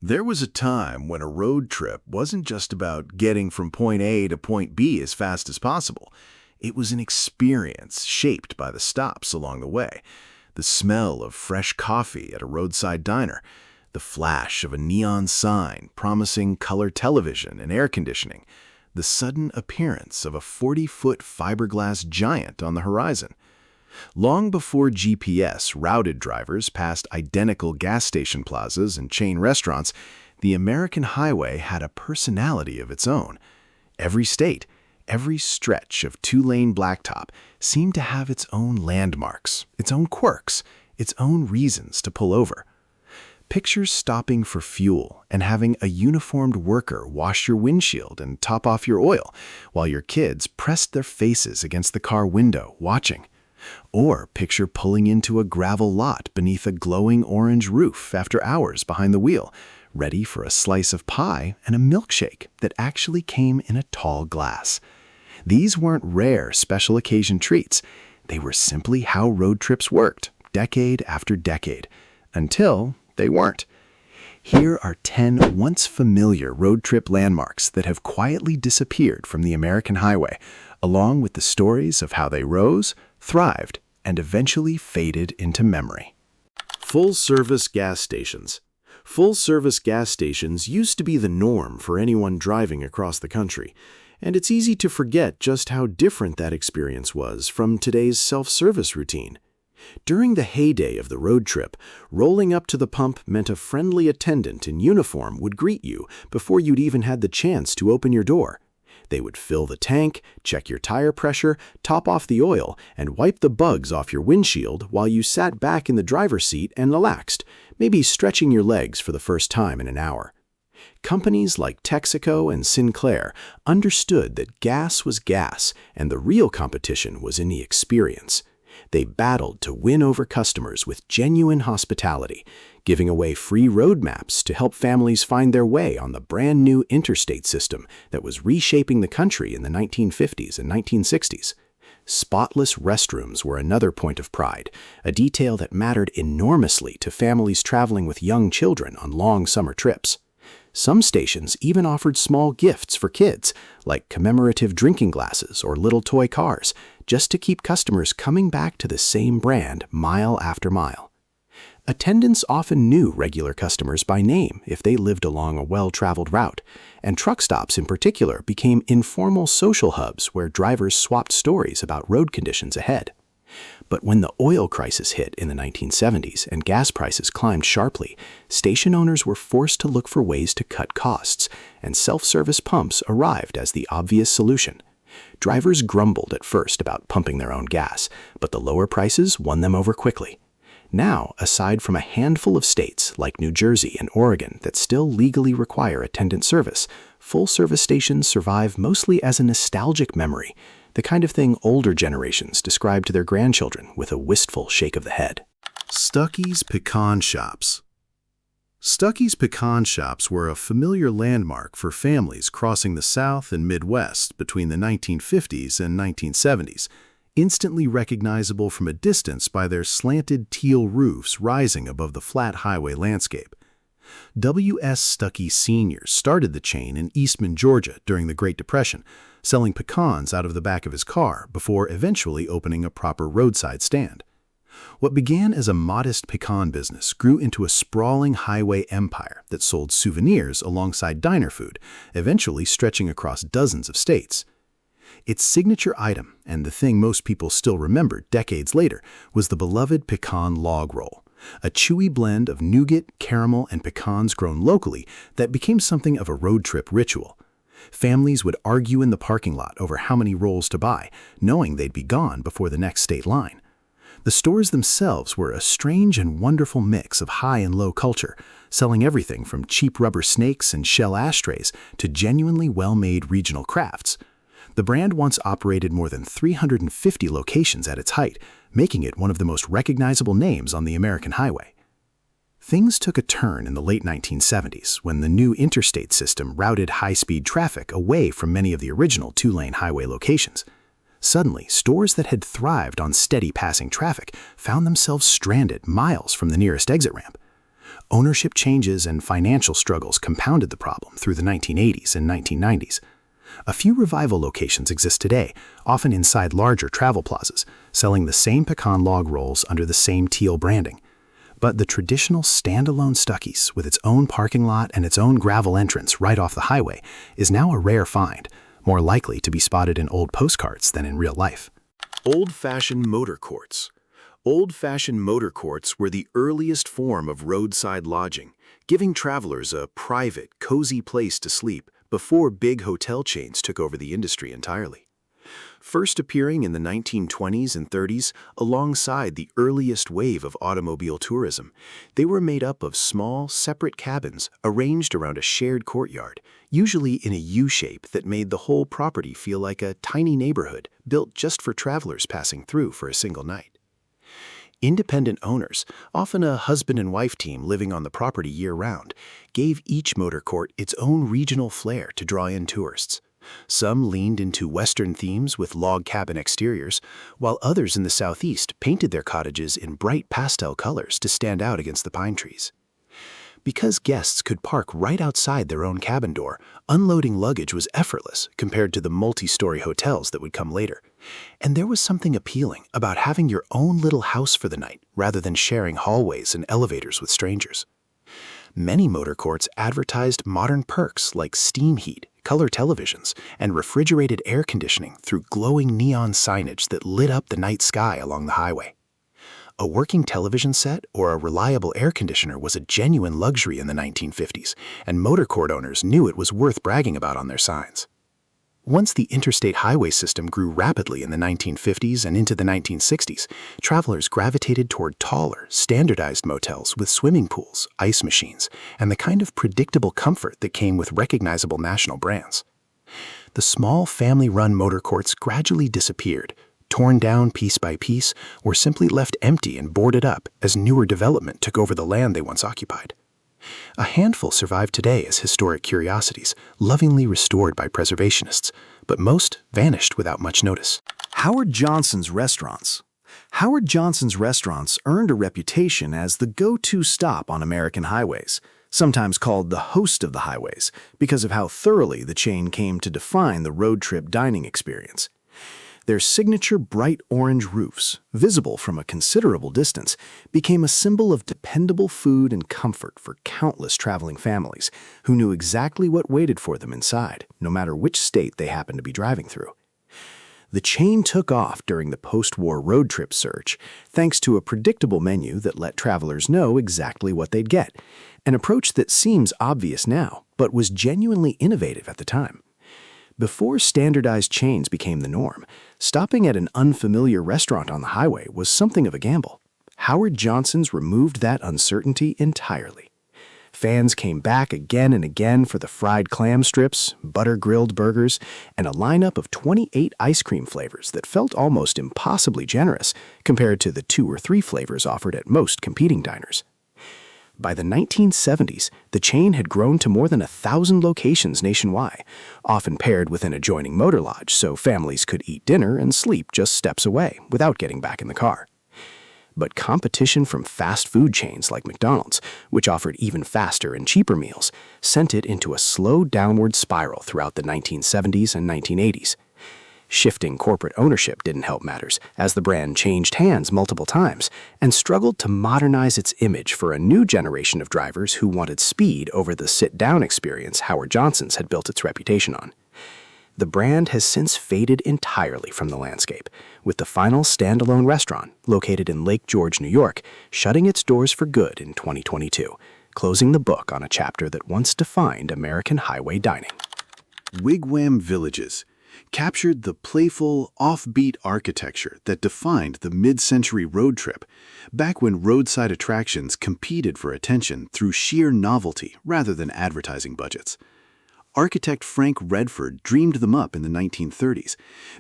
There was a time when a road trip wasn't just about getting from point A to point B as fast as possible. It was an experience shaped by the stops along the way. The smell of fresh coffee at a roadside diner, the flash of a neon sign promising color television and air conditioning, the sudden appearance of a 40-foot fiberglass giant on the horizon. Long before GPS routed drivers past identical gas station plazas and chain restaurants, the American highway had a personality of its own. Every state, every stretch of two-lane blacktop seemed to have its own landmarks, its own quirks, its own reasons to pull over. Picture stopping for fuel and having a uniformed worker wash your windshield and top off your oil while your kids pressed their faces against the car window watching. Or picture pulling into a gravel lot beneath a glowing orange roof after hours behind the wheel, ready for a slice of pie and a milkshake that actually came in a tall glass. These weren't rare special occasion treats. They were simply how road trips worked, decade after decade, until they weren't. Here are 10 once familiar road trip landmarks that have quietly disappeared from the American highway, along with the stories of how they rose, thrived, and eventually faded into memory. Full-service gas stations. Full-service gas stations used to be the norm for anyone driving across the country, and it's easy to forget just how different that experience was from today's self-service routine. During the heyday of the road trip, rolling up to the pump meant a friendly attendant in uniform would greet you before you'd even had the chance to open your door. They would fill the tank, check your tire pressure, top off the oil, and wipe the bugs off your windshield while you sat back in the driver's seat and relaxed, maybe stretching your legs for the first time in an hour. Companies like Texaco and Sinclair understood that gas was gas and the real competition was in the experience. They battled to win over customers with genuine hospitality, giving away free road maps to help families find their way on the brand new interstate system that was reshaping the country in the 1950s and 1960s. Spotless restrooms were another point of pride, a detail that mattered enormously to families traveling with young children on long summer trips. Some stations even offered small gifts for kids, like commemorative drinking glasses or little toy cars, just to keep customers coming back to the same brand mile after mile. Attendants often knew regular customers by name if they lived along a well-traveled route, and truck stops in particular became informal social hubs where drivers swapped stories about road conditions ahead. But when the oil crisis hit in the 1970s and gas prices climbed sharply, station owners were forced to look for ways to cut costs, and self-service pumps arrived as the obvious solution. Drivers grumbled at first about pumping their own gas, but the lower prices won them over quickly. Now, aside from a handful of states like New Jersey and Oregon that still legally require attendant service, full-service stations survive mostly as a nostalgic memory, the kind of thing older generations describe to their grandchildren with a wistful shake of the head. Stuckey's Pecan Shops. Stuckey's Pecan Shops were a familiar landmark for families crossing the South and Midwest between the 1950s and 1970s, instantly recognizable from a distance by their slanted teal roofs rising above the flat highway landscape. W.S. Stuckey Sr. started the chain in Eastman, Georgia during the Great Depression, selling pecans out of the back of his car before eventually opening a proper roadside stand. What began as a modest pecan business grew into a sprawling highway empire that sold souvenirs alongside diner food, eventually stretching across dozens of states. Its signature item, and the thing most people still remember decades later, was the beloved pecan log roll, a chewy blend of nougat, caramel, and pecans grown locally that became something of a road trip ritual. Families would argue in the parking lot over how many rolls to buy, knowing they'd be gone before the next state line. The stores themselves were a strange and wonderful mix of high and low culture, selling everything from cheap rubber snakes and shell ashtrays to genuinely well-made regional crafts. The brand once operated more than 350 locations at its height, making it one of the most recognizable names on the American highway. Things took a turn in the late 1970s when the new interstate system routed high-speed traffic away from many of the original two-lane highway locations. Suddenly, stores that had thrived on steady passing traffic found themselves stranded miles from the nearest exit ramp. Ownership changes and financial struggles compounded the problem through the 1980s and 1990s. A few revival locations exist today, often inside larger travel plazas, selling the same pecan log rolls under the same teal branding. But the traditional standalone Stuckey's, with its own parking lot and its own gravel entrance right off the highway, is now a rare find, more likely to be spotted in old postcards than in real life. Old-fashioned motor courts. Old-fashioned motor courts were the earliest form of roadside lodging, giving travelers a private, cozy place to sleep before big hotel chains took over the industry entirely. First appearing in the 1920s and 30s alongside the earliest wave of automobile tourism, they were made up of small, separate cabins arranged around a shared courtyard, usually in a U-shape that made the whole property feel like a tiny neighborhood built just for travelers passing through for a single night. Independent owners, often a husband and wife team living on the property year-round, gave each motor court its own regional flair to draw in tourists. Some leaned into Western themes with log cabin exteriors, while others in the southeast painted their cottages in bright pastel colors to stand out against the pine trees. Because guests could park right outside their own cabin door, unloading luggage was effortless compared to the multi-story hotels that would come later. And there was something appealing about having your own little house for the night rather than sharing hallways and elevators with strangers. Many motor courts advertised modern perks like steam heat, color televisions, and refrigerated air conditioning through glowing neon signage that lit up the night sky along the highway. A working television set or a reliable air conditioner was a genuine luxury in the 1950s, and motor court owners knew it was worth bragging about on their signs. Once the interstate highway system grew rapidly in the 1950s and into the 1960s, travelers gravitated toward taller, standardized motels with swimming pools, ice machines, and the kind of predictable comfort that came with recognizable national brands. The small family-run motor courts gradually disappeared, torn down piece by piece, or simply left empty and boarded up as newer development took over the land they once occupied. A handful survive today as historic curiosities, lovingly restored by preservationists, but most vanished without much notice. Howard Johnson's restaurants. Howard Johnson's restaurants earned a reputation as the go-to stop on American highways, sometimes called the host of the highways, because of how thoroughly the chain came to define the road trip dining experience. Their signature bright orange roofs, visible from a considerable distance, became a symbol of dependable food and comfort for countless traveling families who knew exactly what waited for them inside, no matter which state they happened to be driving through. The chain took off during the post-war road trip surge, thanks to a predictable menu that let travelers know exactly what they'd get, an approach that seems obvious now, but was genuinely innovative at the time. Before standardized chains became the norm, stopping at an unfamiliar restaurant on the highway was something of a gamble. Howard Johnson's removed that uncertainty entirely. Fans came back again and again for the fried clam strips, butter-grilled burgers, and a lineup of 28 ice cream flavors that felt almost impossibly generous compared to the 2 or 3 flavors offered at most competing diners. By the 1970s, the chain had grown to more than 1,000 locations nationwide, often paired with an adjoining motor lodge so families could eat dinner and sleep just steps away without getting back in the car. But competition from fast food chains like McDonald's, which offered even faster and cheaper meals, sent it into a slow downward spiral throughout the 1970s and 1980s. Shifting corporate ownership didn't help matters, as the brand changed hands multiple times and struggled to modernize its image for a new generation of drivers who wanted speed over the sit-down experience Howard Johnson's had built its reputation on. The brand has since faded entirely from the landscape, with the final standalone restaurant, located in Lake George, New York, shutting its doors for good in 2022, closing the book on a chapter that once defined American highway dining. Wigwam Villages captured the playful, offbeat architecture that defined the mid-century road trip, back when roadside attractions competed for attention through sheer novelty rather than advertising budgets. Architect Frank Redford dreamed them up in the 1930s,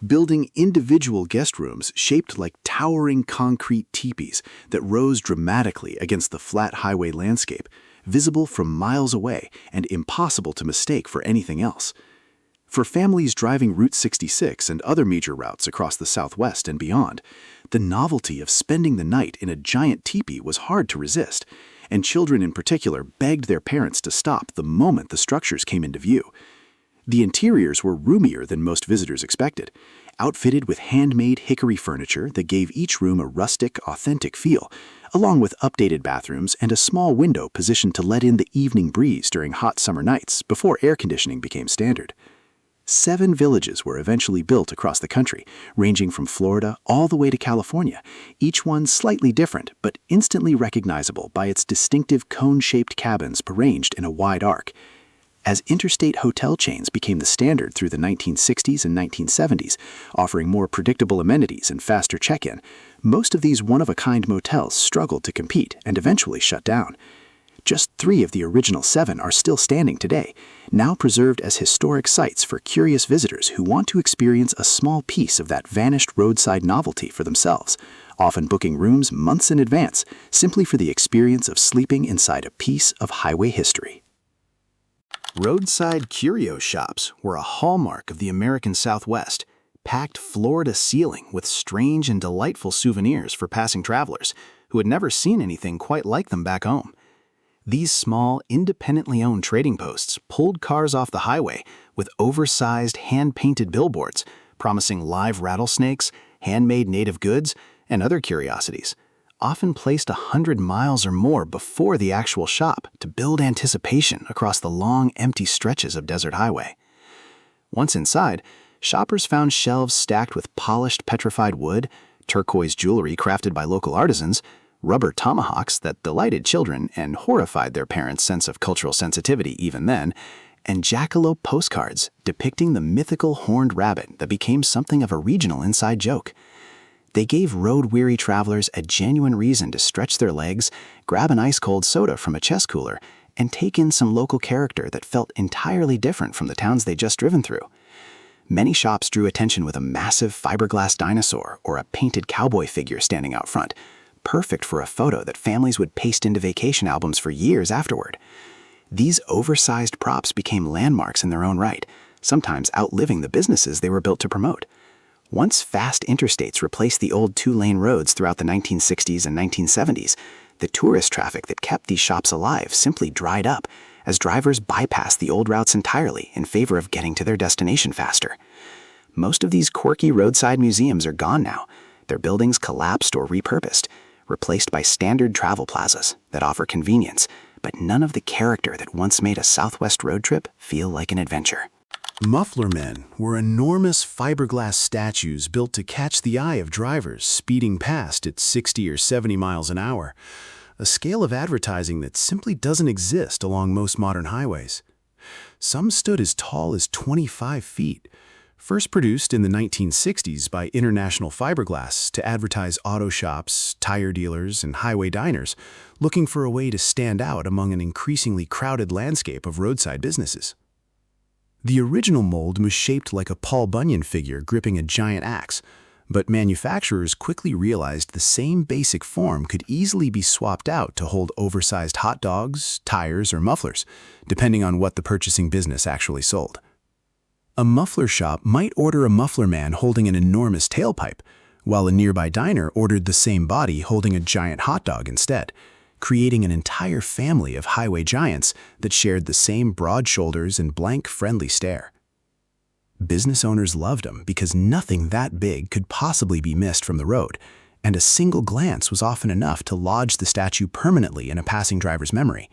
building individual guest rooms shaped like towering concrete teepees that rose dramatically against the flat highway landscape, visible from miles away and impossible to mistake for anything else. For families driving Route 66 and other major routes across the Southwest and beyond, the novelty of spending the night in a giant teepee was hard to resist, and children in particular begged their parents to stop the moment the structures came into view. The interiors were roomier than most visitors expected, outfitted with handmade hickory furniture that gave each room a rustic, authentic feel, along with updated bathrooms and a small window positioned to let in the evening breeze during hot summer nights before air conditioning became standard. 7 villages were eventually built across the country, ranging from Florida all the way to California, each one slightly different but instantly recognizable by its distinctive cone-shaped cabins arranged in a wide arc. As interstate hotel chains became the standard through the 1960s and 1970s, offering more predictable amenities and faster check-in, most of these one-of-a-kind motels struggled to compete and eventually shut down. Just 3 of the original 7 are still standing today, now preserved as historic sites for curious visitors who want to experience a small piece of that vanished roadside novelty for themselves, often booking rooms months in advance simply for the experience of sleeping inside a piece of highway history. Roadside curio shops were a hallmark of the American Southwest, packed floor to ceiling with strange and delightful souvenirs for passing travelers who had never seen anything quite like them back home. These small, independently owned trading posts pulled cars off the highway with oversized, hand-painted billboards promising live rattlesnakes, handmade native goods, and other curiosities, often placed 100 miles or more before the actual shop to build anticipation across the long, empty stretches of desert highway. Once inside, shoppers found shelves stacked with polished petrified wood, turquoise jewelry crafted by local artisans, rubber tomahawks that delighted children and horrified their parents' sense of cultural sensitivity even then, and jackalope postcards depicting the mythical horned rabbit that became something of a regional inside joke. They gave road-weary travelers a genuine reason to stretch their legs, grab an ice-cold soda from a chest cooler, and take in some local character that felt entirely different from the towns they'd just driven through. Many shops drew attention with a massive fiberglass dinosaur or a painted cowboy figure standing out front, perfect for a photo that families would paste into vacation albums for years afterward. These oversized props became landmarks in their own right, sometimes outliving the businesses they were built to promote. Once fast interstates replaced the old 2-lane roads throughout the 1960s and 1970s, the tourist traffic that kept these shops alive simply dried up as drivers bypassed the old routes entirely in favor of getting to their destination faster. Most of these quirky roadside museums are gone now, their buildings collapsed or repurposed, replaced by standard travel plazas that offer convenience, but none of the character that once made a Southwest road trip feel like an adventure. Muffler Men were enormous fiberglass statues built to catch the eye of drivers speeding past at 60 or 70 miles an hour, a scale of advertising that simply doesn't exist along most modern highways. Some stood as tall as 25 feet, first produced in the 1960s by International Fiberglass to advertise auto shops, tire dealers, and highway diners looking for a way to stand out among an increasingly crowded landscape of roadside businesses. The original mold was shaped like a Paul Bunyan figure gripping a giant axe, but manufacturers quickly realized the same basic form could easily be swapped out to hold oversized hot dogs, tires, or mufflers, depending on what the purchasing business actually sold. A muffler shop might order a Muffler Man holding an enormous tailpipe, while a nearby diner ordered the same body holding a giant hot dog instead, creating an entire family of highway giants that shared the same broad shoulders and blank, friendly stare. Business owners loved them because nothing that big could possibly be missed from the road, and a single glance was often enough to lodge the statue permanently in a passing driver's memory.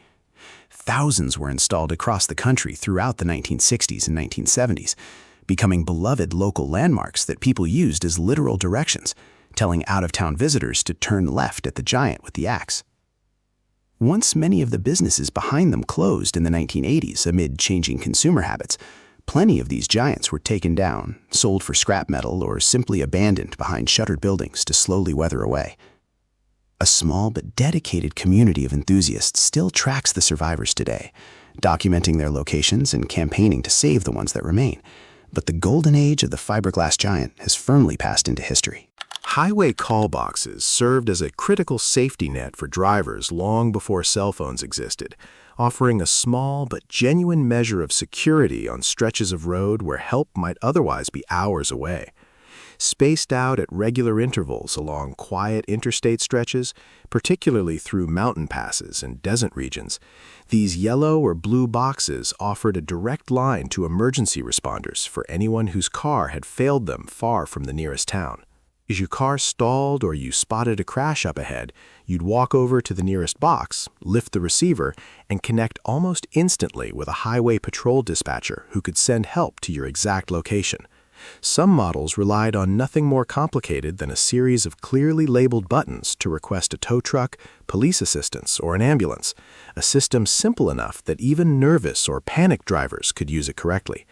Thousands were installed across the country throughout the 1960s and 1970s, becoming beloved local landmarks that people used as literal directions, telling out-of-town visitors to turn left at the giant with the axe. Once many of the businesses behind them closed in the 1980s amid changing consumer habits, plenty of these giants were taken down, sold for scrap metal, or simply abandoned behind shuttered buildings to slowly weather away. A small but dedicated community of enthusiasts still tracks the survivors today, documenting their locations and campaigning to save the ones that remain. But the golden age of the fiberglass giant has firmly passed into history. Highway call boxes served as a critical safety net for drivers long before cell phones existed, offering a small but genuine measure of security on stretches of road where help might otherwise be hours away. spaced out at regular intervals along quiet interstate stretches, particularly through mountain passes and desert regions. These yellow or blue boxes offered a direct line to emergency responders for anyone whose car had failed them far from the nearest town. As your car stalled or you spotted a crash up ahead, you'd walk over to the nearest box, lift the receiver, and connect almost instantly with a highway patrol dispatcher who could send help to your exact location. Some models relied on nothing more complicated than a series of clearly labeled buttons to request a tow truck, police assistance, or an ambulance, a system simple enough that even nervous or panicked drivers could use it correctly.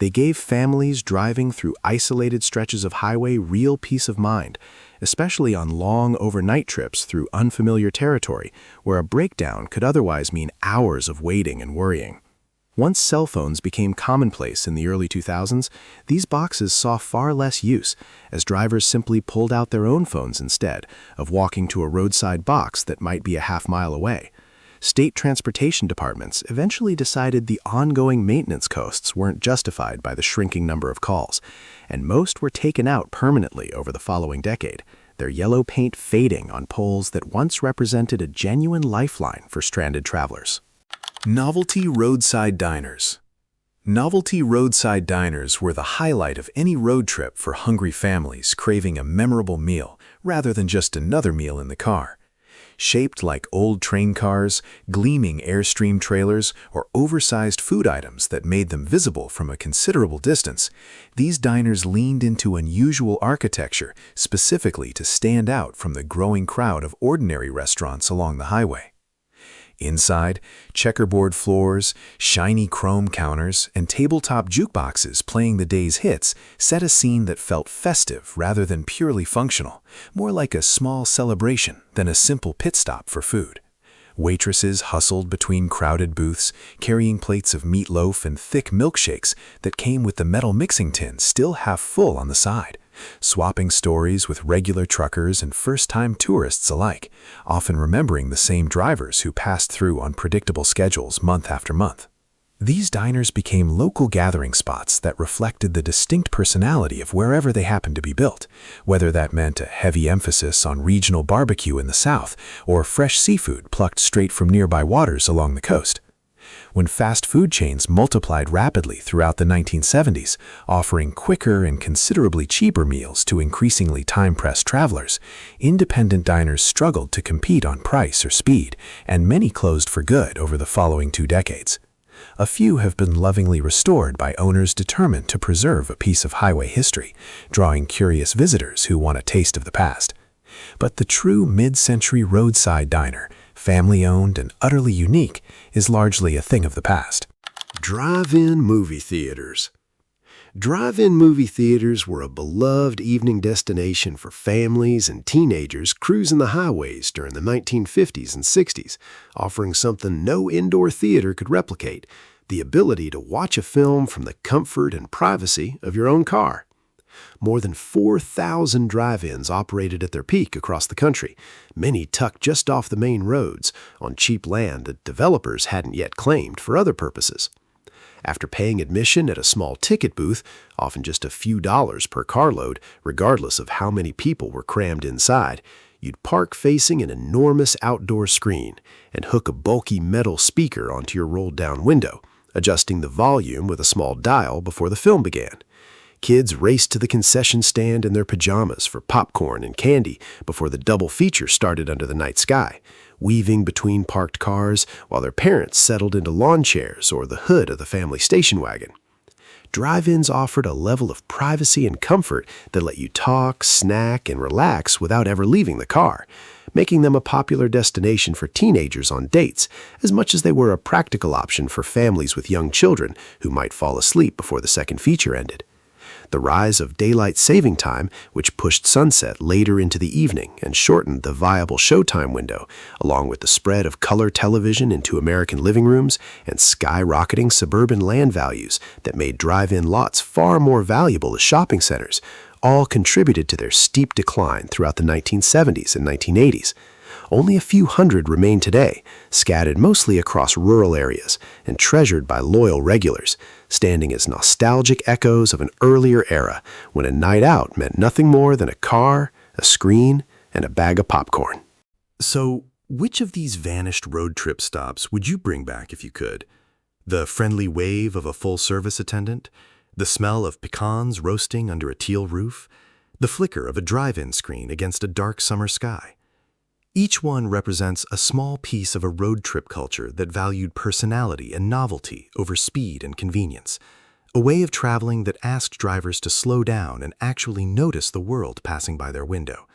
They gave families driving through isolated stretches of highway real peace of mind, especially on long overnight trips through unfamiliar territory where a breakdown could otherwise mean hours of waiting and worrying. Once cell phones became commonplace in the early 2000s, these boxes saw far less use, as drivers simply pulled out their own phones instead of walking to a roadside box that might be a half-mile away. State transportation departments eventually decided the ongoing maintenance costs weren't justified by the shrinking number of calls, and most were taken out permanently over the following decade, their yellow paint fading on poles that once represented a genuine lifeline for stranded travelers. Novelty roadside diners. Novelty roadside diners were the highlight of any road trip for hungry families craving a memorable meal rather than just another meal in the car. Shaped like old train cars, gleaming Airstream trailers, or oversized food items that made them visible from a considerable distance, these diners leaned into unusual architecture specifically to stand out from the growing crowd of ordinary restaurants along the highway. Inside, checkerboard floors, shiny chrome counters, and tabletop jukeboxes playing the day's hits set a scene that felt festive rather than purely functional, more like a small celebration than a simple pit stop for food. Waitresses hustled between crowded booths, carrying plates of meatloaf and thick milkshakes that came with the metal mixing tin still half full on the side, swapping stories with regular truckers and first-time tourists alike, often remembering the same drivers who passed through on predictable schedules month after month. These diners became local gathering spots that reflected the distinct personality of wherever they happened to be built, whether that meant a heavy emphasis on regional barbecue in the South or fresh seafood plucked straight from nearby waters along the coast. When fast food chains multiplied rapidly throughout the 1970s, offering quicker and considerably cheaper meals to increasingly time-pressed travelers, independent diners struggled to compete on price or speed, and many closed for good over the following 2 decades. A few have been lovingly restored by owners determined to preserve a piece of highway history, drawing curious visitors who want a taste of the past. But the true mid-century roadside diner, family-owned and utterly unique, is largely a thing of the past. Drive-in movie theaters. Drive-in movie theaters were a beloved evening destination for families and teenagers cruising the highways during the 1950s and 60s, offering something no indoor theater could replicate: the ability to watch a film from the comfort and privacy of your own car. More than 4,000 drive-ins operated at their peak across the country, many tucked just off the main roads on cheap land that developers hadn't yet claimed for other purposes. After paying admission at a small ticket booth, often just a few dollars per carload, regardless of how many people were crammed inside, you'd park facing an enormous outdoor screen and hook a bulky metal speaker onto your rolled-down window, adjusting the volume with a small dial before the film began. Kids raced to the concession stand in their pajamas for popcorn and candy before the double feature started under the night sky, weaving between parked cars while their parents settled into lawn chairs or the hood of the family station wagon. Drive-ins offered a level of privacy and comfort that let you talk, snack, and relax without ever leaving the car, making them a popular destination for teenagers on dates as much as they were a practical option for families with young children who might fall asleep before the second feature ended. The rise of daylight saving time, which pushed sunset later into the evening and shortened the viable showtime window, along with the spread of color television into American living rooms and skyrocketing suburban land values that made drive-in lots far more valuable as shopping centers, all contributed to their steep decline throughout the 1970s and 1980s. Only a few hundred remain today, scattered mostly across rural areas and treasured by loyal regulars, standing as nostalgic echoes of an earlier era when a night out meant nothing more than a car, a screen, and a bag of popcorn. So, which of these vanished road trip stops would you bring back if you could? The friendly wave of a full-service attendant? The smell of pecans roasting under a teal roof? The flicker of a drive-in screen against a dark summer sky? Each one represents a small piece of a road trip culture that valued personality and novelty over speed and convenience. A way of traveling that asked drivers to slow down and actually notice the world passing by their window.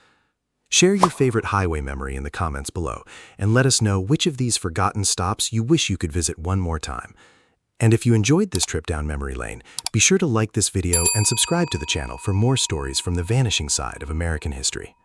Share your favorite highway memory in the comments below, and let us know which of these forgotten stops you wish you could visit one more time. And if you enjoyed this trip down memory lane, be sure to like this video and subscribe to the channel for more stories from the vanishing side of American history.